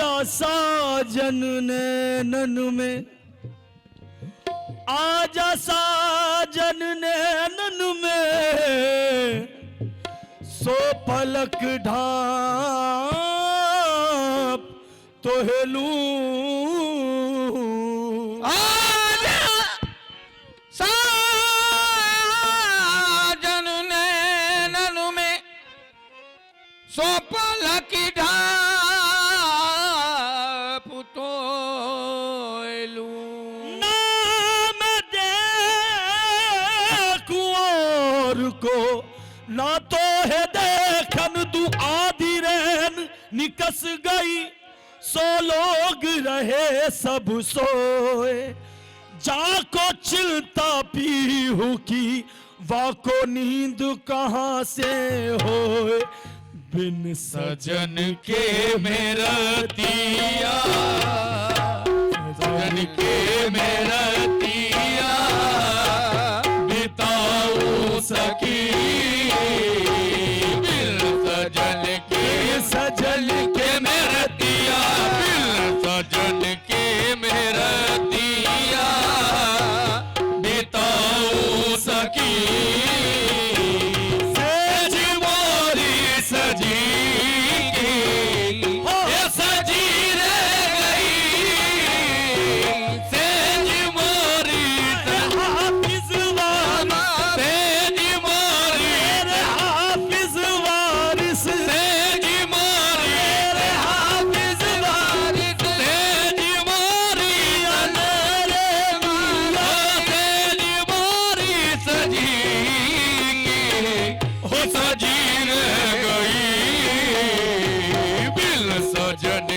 आजा साजन नैनन में, आजा साजन नैनन में, सो पलक ढाप तो हेलूं। आजा साजन नैनन में, सो पलक ढाप तो हेलूं। नाम देखूं और को ना तो है देखन दू आधी रैन निकस गई, सो लोग रहे सब सोए, जाको चिलता पीहू की वाको नींद कहाँ से होए। बिन सजन के मेरा दिया, सजन के मेरा दिया, बिताऊं सकी। बिन सजन के मेरा दिया, बिन सजन के मेरा दिया, बिताऊं सकी। सेज मोरी सजी की, ये सजी रह गई। सेज मोरी हाफिज वारिस, सेज मोरी हाफिज वारिस, सेज मोरी हाफिज वारिस, सेज मोरी अनरे माला, सेज मोरी सजी हो सजी रह गई। बिन सजन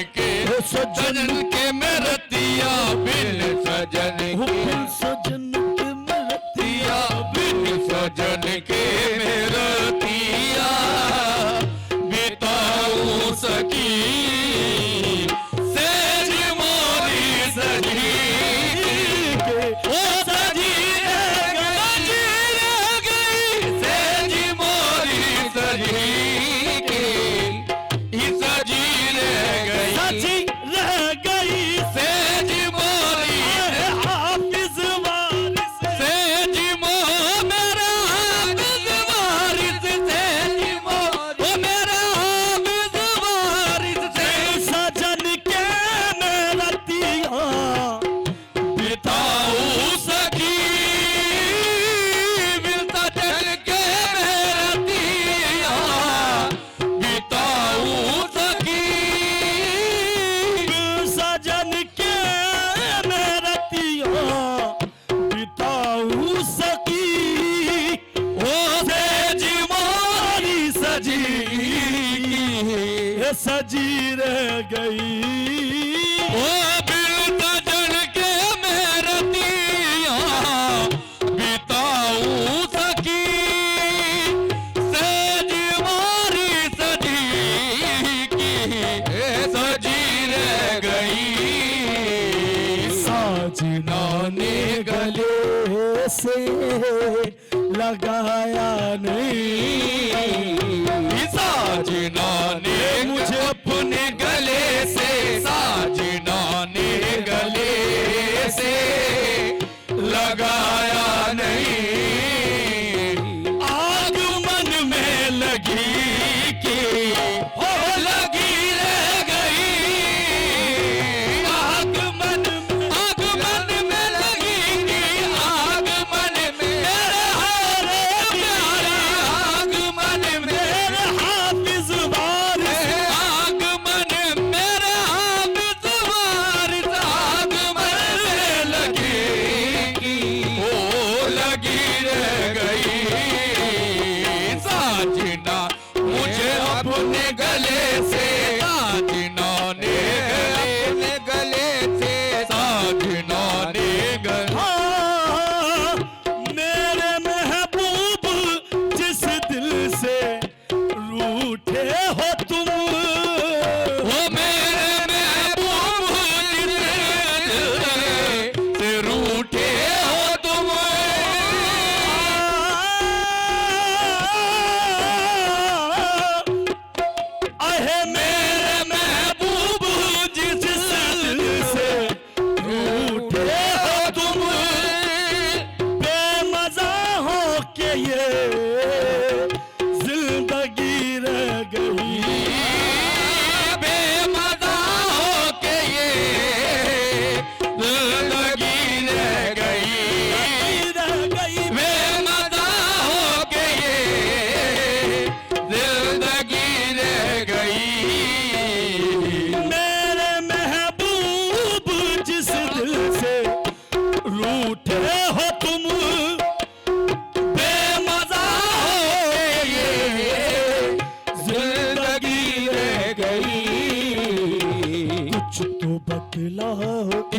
के मेरा दिया, बिन सजन के मेरा दिया, बिन सजन के मेरा दिया, बिताऊं सकी। सेज मोरी सजी ओ सजी रह गई, सेज मोरी सजी सजी रह गई, सेज मोरी हाफिज वारिस, सेज मेरा हाफिज वारिस, सेज ओ मेरा हाफिज वारिस। सजन के मेरा दिया, बिताऊं सकी। बिन सजन के मेरा दिया, बिताऊं सकी। सजन के मेरा दिया, बिताऊं सकी। ओ सेज मोरी सजी सजी रह गई। ओ बिन सजन के मेरा दिया, बिताऊं सकी। सेज मोरी सजी सजी रह गई। साजना ने गले से लगाया नहीं, साजना ने मुझे अपने गले से, साजना ने गले से लगाया नहीं। आग मन में लगी कि हो लगी रह गई। आग मन में लगी कि आग मन में मेरे हारे प्यारे, आग मन में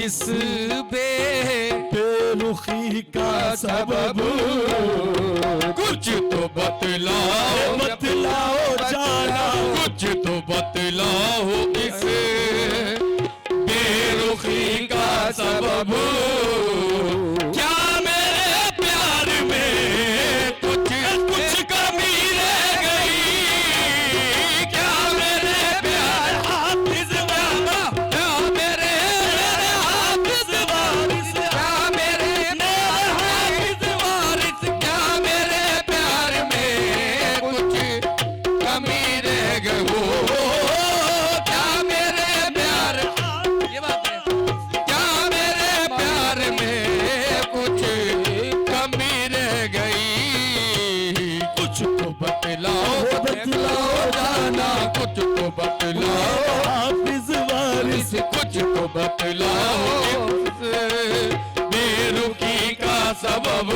इस बे बेरुखी का सबब कुछ तो बतलाओ बतलाओ जाना, कुछ तो बतलाओ इस बेरुखी का सबब क्या मेरे प्यार में कुछ कुछ कमी रह गई क्या मेरे प्यार हाफिज बाबा, क्या मेरे हाफिज वारिस, क्या मेरे हाफिज वारिस क्या मेरे प्यार में कुछ कमी रह गई हो क्या मेरे प्यार ये बात है क्या मेरे प्यार में कुछ कमी रह गई कुछ तो बतलाओ बतलाओ जाना कुछ तो बतलाओ हाफिज वारिस, कुछ तो बतलाओ बेरुखी का सबब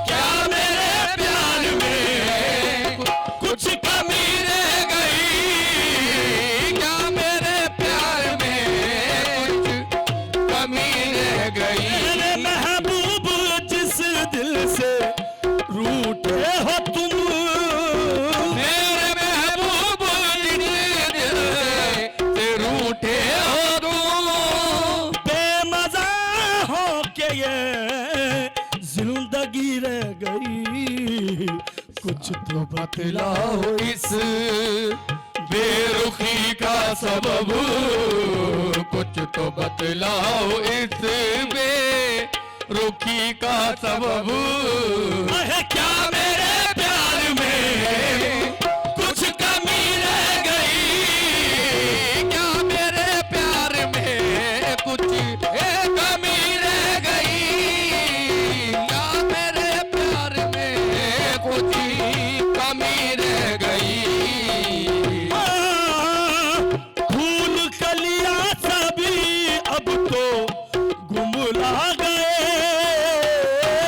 क्या मेरे प्यार में कुछ कमी रह गई क्या मेरे प्यार में कुछ कमी रह गई मेरे महबूब जिस दिल से रूठे हो तुम, मेरे महबूब जिस दिल से रूठे हो तुम बेमजा हो के ये जिंदगी रह गई, कुछ तो बतलाओ इस बेरुखी का सबब कुछ तो बतलाओ इस बेरुखी का सबब है क्या मेरे प्यार में कुछ कमी रह गई क्या मेरे प्यार में कुछ कमी रह गई क्या मेरे प्यार में कुछ कमी रह गई फूल कलियां सभी अब तो गुमला गए,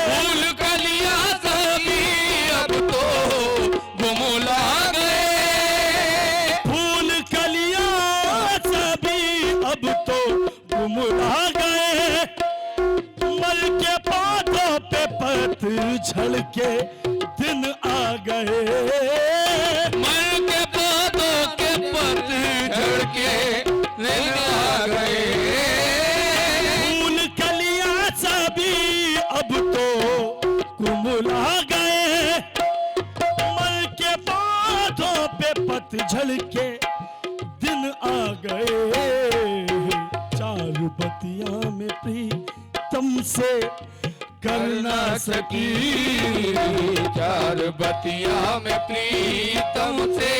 फूल कलियां सभी अब तो गुमला गए फूल कलियां सभी अब तो गुमला गए, मर के पौधों पे पतझड़ के दिन आ गए, मर के पौधों के पतझड़ के दिन आ गए फूल कलियां सभी अब तो कुमुला गए, मर के पौधों पे पतझड़ के दिन आ गए, चार बतियां में प्रीतम से करना सकी चार बतिया में प्रीतम से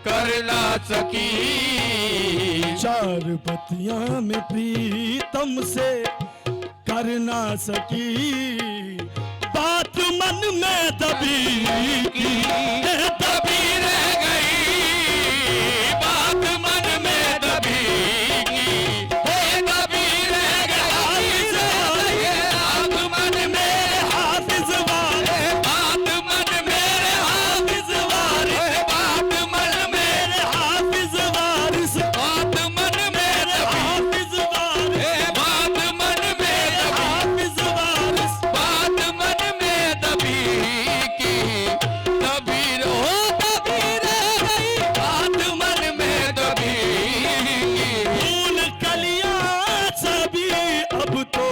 करना सकी चार बतियां में प्रीतम से करना सकी, बात मन में दबी दबी रह गई बात मन में दबी दबी रह गई बात मन में हाफिज वारिस, बात मन मेरे हाफिज वारिस, बात मन मेरे हाफिज वारिस, बात मन मेरे हाफिज वारिस, बात मन मेरे हाफिज वारिस, बात मन में दबी की दबी दबी रह गई बात मन में दबी फूल कलियां सभी अब तो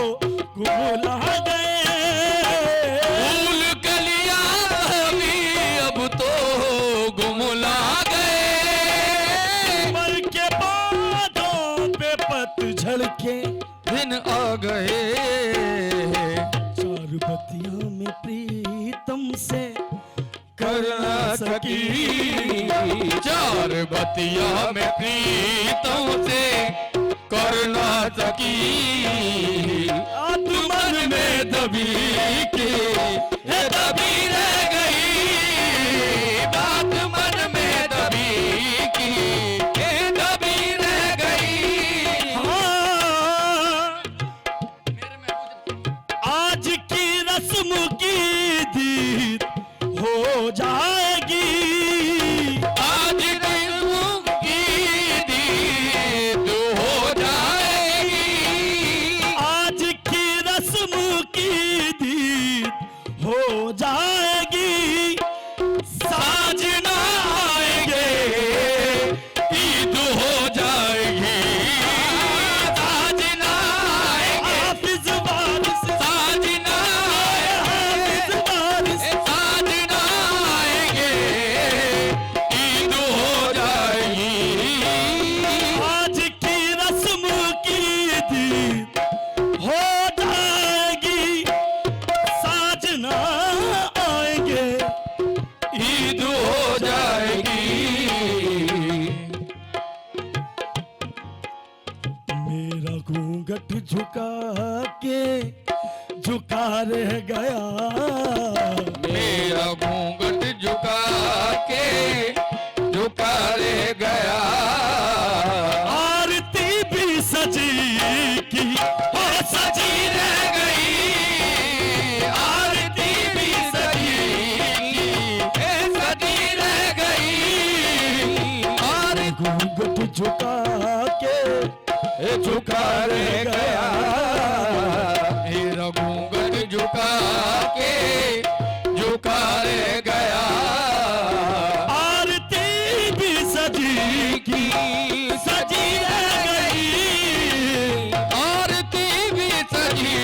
गुमला गए, फूल कलियां भी अब तो गुमला गए मर के पौधों पे पतझड़ के दिन आ गए चार बतियां में प्रीतम से करना सकी चार बतिया में प्रीतम से करना सकी आत्मन में दबी के दबी रह गई बात मन में दबी की दबी रह गई हाँ, आज की रस्म की दीद हो जाएगी, आज रस्म की दीद हो जाएगी मेरा घूंघट झुका के झुका रह गया, मेरा घूंघट झुका के झुका रह गया। आरती भी सजी की ओ सजी रह गई, आरती भी सजी सजी रह गई। घूंघट झुका के झुका रह गया, मेरा घूंघट झुका के झुका रह गया। आरती भी सजी की सजी रह गई, आरती भी सजी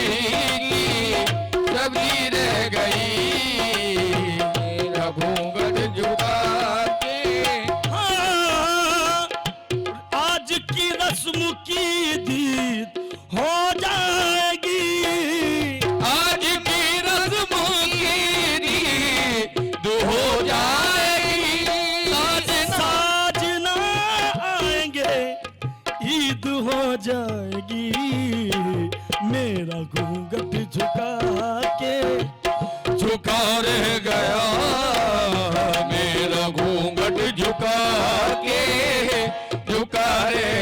सजी रह गई। मेरा घूंघट झुका के हाँ, आज की रस्म की दीद हो जाएगी, आज की रस्म की रीत हो जाएगी। साजना आएंगे ईद हो जाएगी, मेरा घूंघट झुका के झुका रह गया, मेरा घूंघट झुका के झुका रह